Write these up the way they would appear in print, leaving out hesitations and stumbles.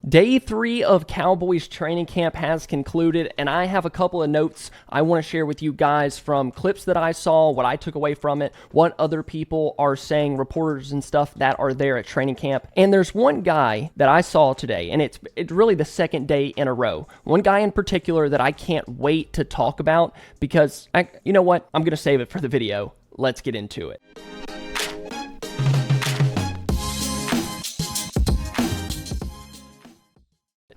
Day 3 of Cowboys training camp has concluded, and I have a couple of notes I want to share with you guys from clips that I saw, what I took away from it, what other people are saying, reporters and stuff that are there at training camp. And there's one guy that I saw today, and it's really the second day in a row. One guy in particular that I can't wait to talk about because, you know what? I'm going to save it for the video. Let's get into it.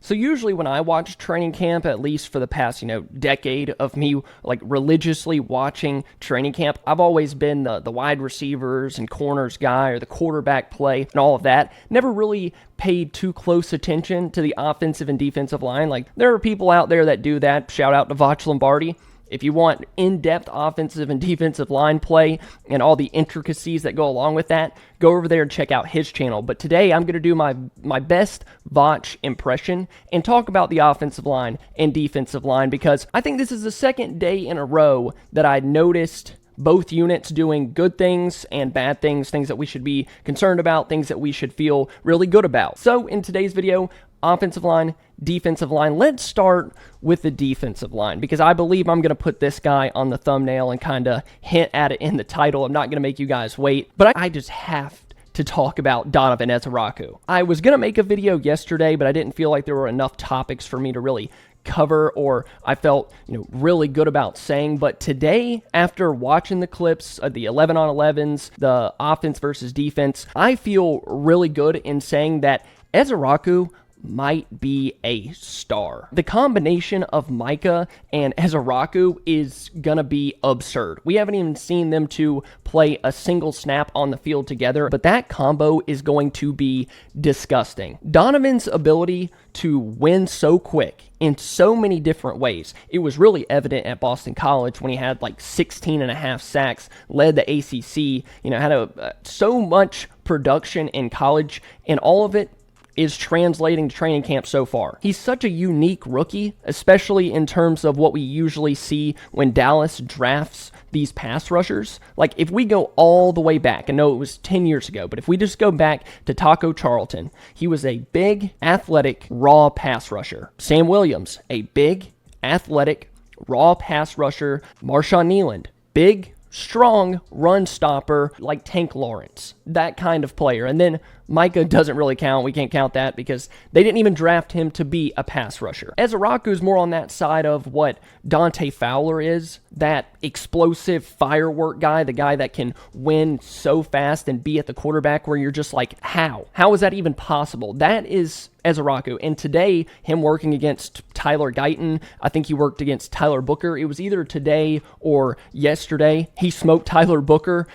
So usually when I watch training camp, at least for the past, decade of me religiously watching training camp, I've always been the wide receivers and corners guy or the quarterback play and all of that. Never really paid too close attention to the offensive and defensive line. Like, there are people out there that do that. Shout out to Voch Lombardi. If you want in-depth offensive and defensive line play and all the intricacies that go along with that, go over there and check out his channel. But today I'm going to do my best Voch impression and talk about the offensive line and defensive line because I think this is the second day in a row that I noticed both units doing good things and bad things, things that we should be concerned about, things that we should feel really good about. So in today's video, offensive line, defensive line. Let's start with the defensive line because I believe I'm going to put this guy on the thumbnail and kind of hint at it in the title. I'm not going to make you guys wait, but I just have to talk about Donovan Ezaraku. I was going to make a video yesterday, but I didn't feel like there were enough topics for me to really cover or I felt really good about saying. But today, after watching the clips of the 11-on-11s, the offense versus defense, I feel really good in saying that Ezaraku might be a star. The combination of Micah and Ezaraku is gonna be absurd. We haven't even seen them two play a single snap on the field together, but that combo is going to be disgusting. Donovan's ability to win so quick in so many different ways. It was really evident at Boston College when he had 16 and a half sacks, led the ACC, had so much production in college, and all of it is translating to training camp so far. He's such a unique rookie, especially in terms of what we usually see when Dallas drafts these pass rushers. Like, if we go all the way back, I know it was 10 years ago, but if we just go back to Taco Charlton, he was a big, athletic, raw pass rusher. Sam Williams, a big, athletic, raw pass rusher. Marshawn Kneeland, big, strong run stopper like Tank Lawrence, that kind of player. And then Micah doesn't really count. We can't count that because they didn't even draft him to be a pass rusher. Ezaraku is more on that side of what Dante Fowler is, that explosive firework guy, the guy that can win so fast and be at the quarterback where you're just like, how? How is that even possible? That is Ezaraku. And today, him working against Tyler Guyton, I think he worked against Tyler Booker. It was either today or yesterday. He smoked Tyler Booker,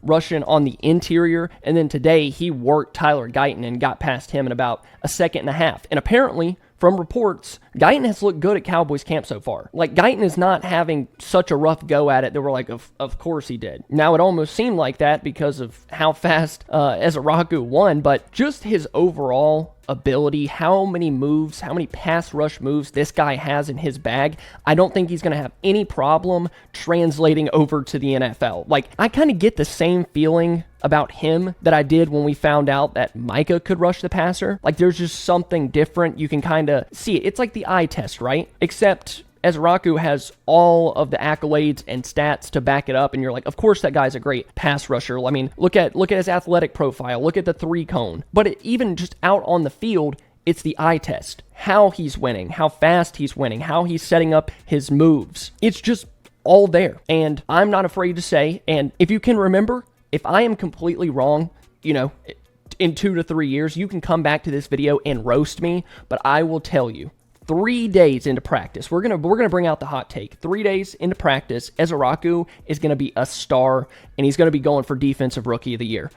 rushing on the interior, and then today he worked Tyler Guyton and got past him in about a second and a half. And apparently, from reports, Guyton has looked good at Cowboys camp so far. Guyton is not having such a rough go at it that we're like, of course he did. Now, it almost seemed like that because of how fast Ezaraku won, but just his overall ability, how many moves, how many pass rush moves this guy has in his bag, I don't think he's going to have any problem translating over to the NFL. I kind of get the same feeling about him that I did when we found out that Micah could rush the passer. There's just something different. You can kind of see it. It's like the eye test, right? Except Ezaraku has all of the accolades and stats to back it up, and you're like, of course that guy's a great pass rusher. I mean, look at his athletic profile, look at the three cone. But even just out on the field, it's the eye test. How he's winning, how fast he's winning, how he's setting up his moves. It's just all there. And I'm not afraid to say, and if you can remember, if I am completely wrong, in 2 to 3 years, you can come back to this video and roast me, but I will tell you, 3 days into practice, we're gonna bring out the hot take. 3 days into practice, Ezaraku is gonna be a star, and he's gonna be going for Defensive Rookie of the Year.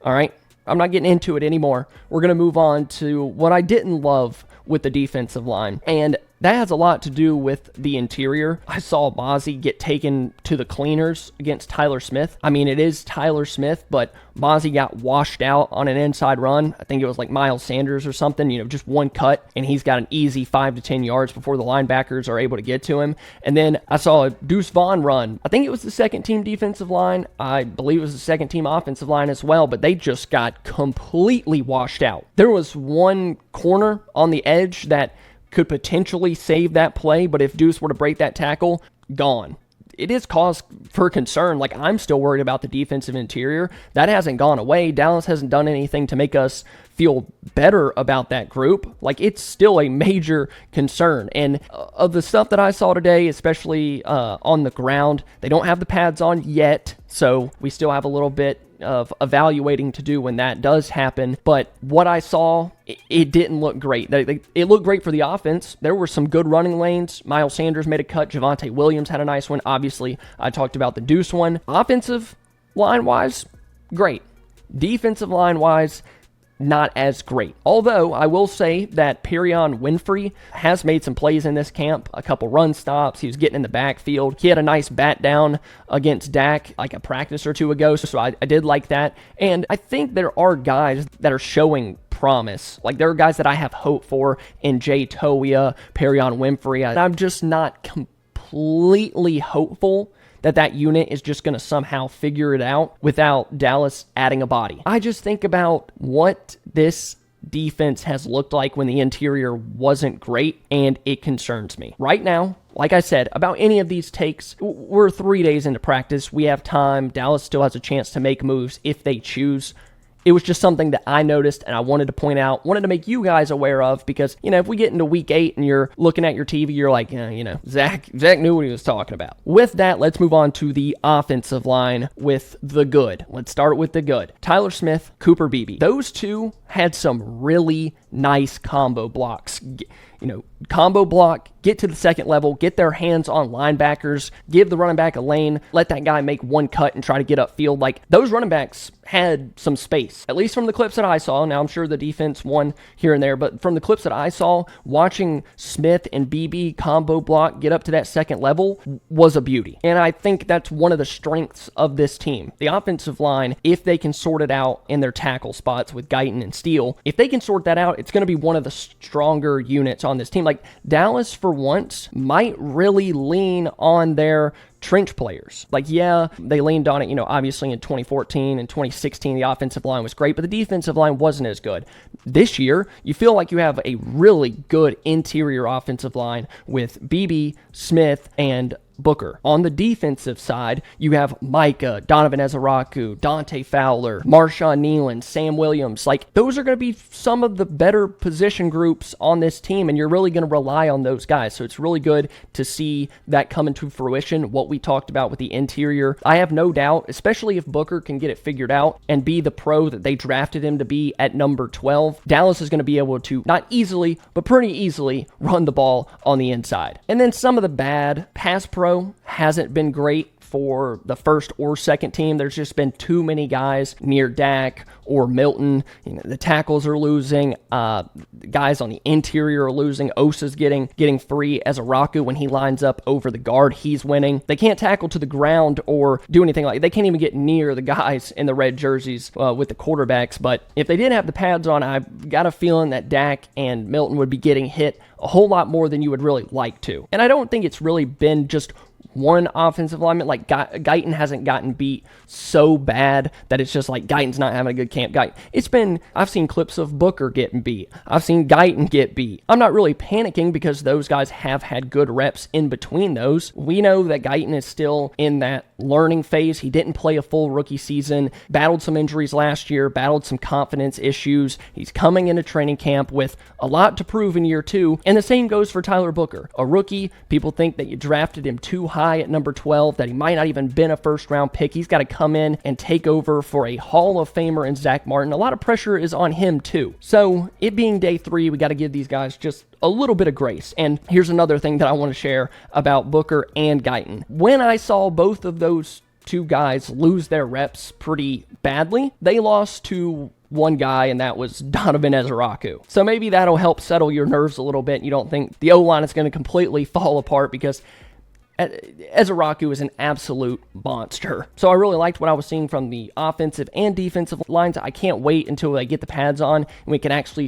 All right, I'm not getting into it anymore. We're gonna move on to what I didn't love with the defensive line, and that has a lot to do with the interior. I saw Mozzie get taken to the cleaners against Tyler Smith. I mean, it is Tyler Smith, but Mozzie got washed out on an inside run. I think it was like Miles Sanders or something, just one cut, and he's got an easy 5 to 10 yards before the linebackers are able to get to him. And then I saw a Deuce Vaughn run. I think it was the second team defensive line. I believe it was the second team offensive line as well, but they just got completely washed out. There was one corner on the edge that could potentially save that play, but if Deuce were to break that tackle, gone. It is cause for concern. Like, I'm still worried about the defensive interior. That hasn't gone away. Dallas hasn't done anything to make us feel better about that group. Like, it's still a major concern. And of the stuff that I saw today, especially on the ground, they don't have the pads on yet, so we still have a little bit of evaluating to do when that does happen. But what I saw, it didn't look great. It looked great for the offense. There were some good running lanes. Miles Sanders made a cut. Javonte Williams had a nice one. Obviously, I talked about the Deuce one. Offensive line-wise, great. Defensive line-wise, not as great. Although, I will say that Perion Winfrey has made some plays in this camp, a couple run stops. He was getting in the backfield. He had a nice bat down against Dak like a practice or two ago, so I did like that. And I think there are guys that are showing promise. Like, there are guys that I have hope for in Jay Toia, Perion Winfrey. I'm just not completely hopeful that unit is just going to somehow figure it out without Dallas adding a body. I just think about what this defense has looked like when the interior wasn't great, and it concerns me. Right now, like I said, about any of these takes, we're 3 days into practice. We have time. Dallas still has a chance to make moves if they choose. It was just something that I noticed and I wanted to point out, wanted to make you guys aware of, because, if we get into week 8 and you're looking at your TV, you're like, Zach knew what he was talking about. With that, let's move on to the offensive line with the good. Let's start with the good. Tyler Smith, Cooper Beebe. Those two had some really nice combo blocks. Combo block, get to the second level, get their hands on linebackers, give the running back a lane, let that guy make one cut and try to get upfield. Like, those running backs had some space, at least from the clips that I saw. Now, I'm sure the defense won here and there, but from the clips that I saw, watching Smith and BB combo block get up to that second level was a beauty. And I think that's one of the strengths of this team. The offensive line, if they can sort it out in their tackle spots with Guyton and Steele, if they can sort that out, it's going to be one of the stronger units on this team. Like, Dallas, for once, might really lean on their trench players. Like, yeah, they leaned on it, obviously in 2014 and 2016, the offensive line was great, but the defensive line wasn't as good. This year, you feel like you have a really good interior offensive line with BB, Smith, and Booker. On the defensive side, you have Micah, Donovan Ezaraku, Dante Fowler, Marshawn Nealon, Sam Williams. Like, those are going to be some of the better position groups on this team, and you're really going to rely on those guys. So it's really good to see that come into fruition, what we talked about with the interior. I have no doubt, especially if Booker can get it figured out and be the pro that they drafted him to be at number 12, Dallas is going to be able to, not easily, but pretty easily, run the ball on the inside. And then some of the bad pass pro hasn't been great for the first or second team. There's just been too many guys near Dak or Milton. The tackles are losing. Guys on the interior are losing. Osa's getting free. Ezaraku, when he lines up over the guard, he's winning. They can't tackle to the ground or do anything like that. They can't even get near the guys in the red jerseys with the quarterbacks. But if they did have the pads on, I've got a feeling that Dak and Milton would be getting hit a whole lot more than you would really like to. And I don't think it's really been just one offensive lineman. Like, Guyton hasn't gotten beat so bad that it's just like Guyton's not having a good camp. I've seen clips of Booker getting beat. I've seen Guyton get beat. I'm not really panicking because those guys have had good reps in between those. We know that Guyton is still in that learning phase. He didn't play a full rookie season, battled some injuries last year, battled some confidence issues. He's coming into training camp with a lot to prove in year 2, and the same goes for Tyler Booker. A rookie, people think that you drafted him too high at number 12, that he might not even been a first-round pick. He's got to come in and take over for a Hall of Famer in Zach Martin. A lot of pressure is on him, too. So, it being day 3, we got to give these guys just a little bit of grace. And here's another thing that I want to share about Booker and Guyton. When I saw both of those two guys lose their reps pretty badly. They lost to one guy, and that was Donovan Ezaraku. So maybe that'll help settle your nerves a little bit. You don't think the O-line is going to completely fall apart, because Ezaraku is an absolute monster. So I really liked what I was seeing from the offensive and defensive lines. I can't wait until they get the pads on and we can actually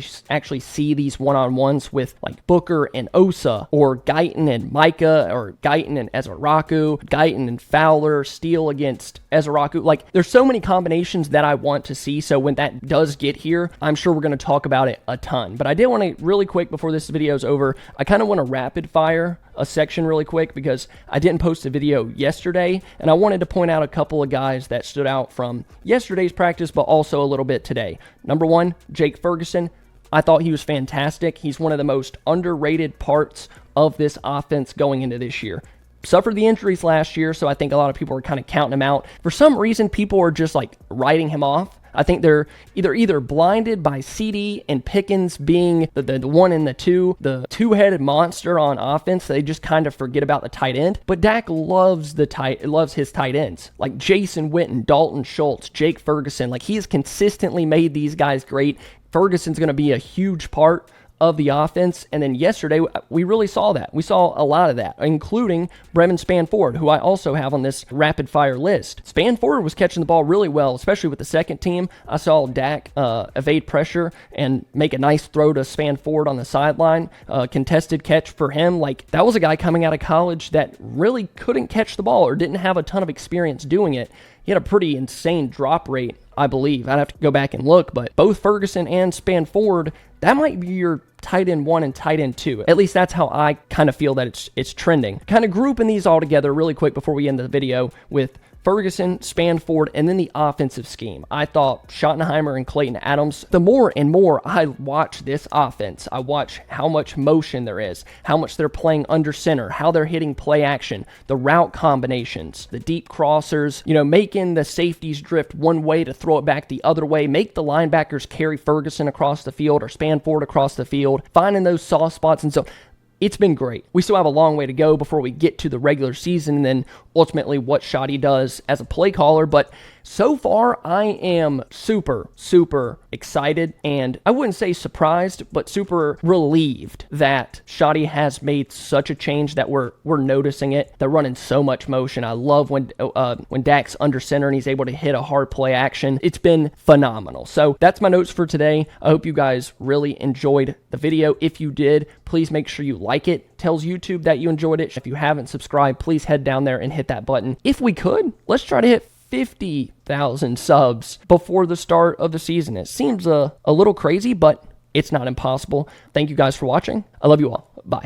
see these one-on-ones with like Booker and Osa, or Guyton and Micah, or Guyton and Ezaraku, Guyton and Fowler, Steele against Ezaraku. Like, there's so many combinations that I want to see. So when that does get here, I'm sure we're going to talk about it a ton. But I did want to, really quick before this video is over, I kind of want to rapid fire a section really quick, because I didn't post a video yesterday, and I wanted to point out a couple of guys that stood out from yesterday's practice, but also a little bit today. Number one, Jake Ferguson. I thought he was fantastic. He's one of the most underrated parts of this offense going into this year. Suffered the injuries last year, so I think a lot of people are kind of counting him out. For some reason, people are just like writing him off. I think they're either blinded by CD and Pickens being the one and the two, the two-headed monster on offense. They just kind of forget about the tight end. But Dak loves his tight ends, like Jason Witten, Dalton Schultz, Jake Ferguson. Like, he has consistently made these guys great. Ferguson's going to be a huge part of the offense. And then yesterday, we really saw that. We saw a lot of that, including Bremen Spanford, who I also have on this rapid fire list. Spanford was catching the ball really well, especially with the second team. I saw Dak evade pressure and make a nice throw to Spanford on the sideline. Contested catch for him. Like, that was a guy coming out of college that really couldn't catch the ball or didn't have a ton of experience doing it. He had a pretty insane drop rate, I believe. I'd have to go back and look, but both Ferguson and Spanford, that might be your tight end 1 and tight end 2. At least that's how I kind of feel that it's trending. Kind of grouping these all together really quick before we end the video with Ferguson, Spanford, and then the offensive scheme. I thought Schottenheimer and Clayton Adams, the more and more I watch this offense, I watch how much motion there is, how much they're playing under center, how they're hitting play action, the route combinations, the deep crossers, making the safeties drift one way to throw it back the other way, make the linebackers carry Ferguson across the field or Spanford across the field, finding those soft spots. And so it's been great. We still have a long way to go before we get to the regular season and then ultimately what Shotty does as a play caller. But so far, I am super, super excited, and I wouldn't say surprised, but super relieved that Shotty has made such a change that we're noticing it. They're running so much motion. I love when Dak's under center and he's able to hit a hard play action. It's been phenomenal. So that's my notes for today. I hope you guys really enjoyed the video. If you did, please make sure you like it. Tells YouTube that you enjoyed it. If you haven't subscribed, please head down there and hit that button. If we could, let's try to hit 50,000 subs before the start of the season. It seems a little crazy, but it's not impossible. Thank you guys for watching. I love you all. Bye.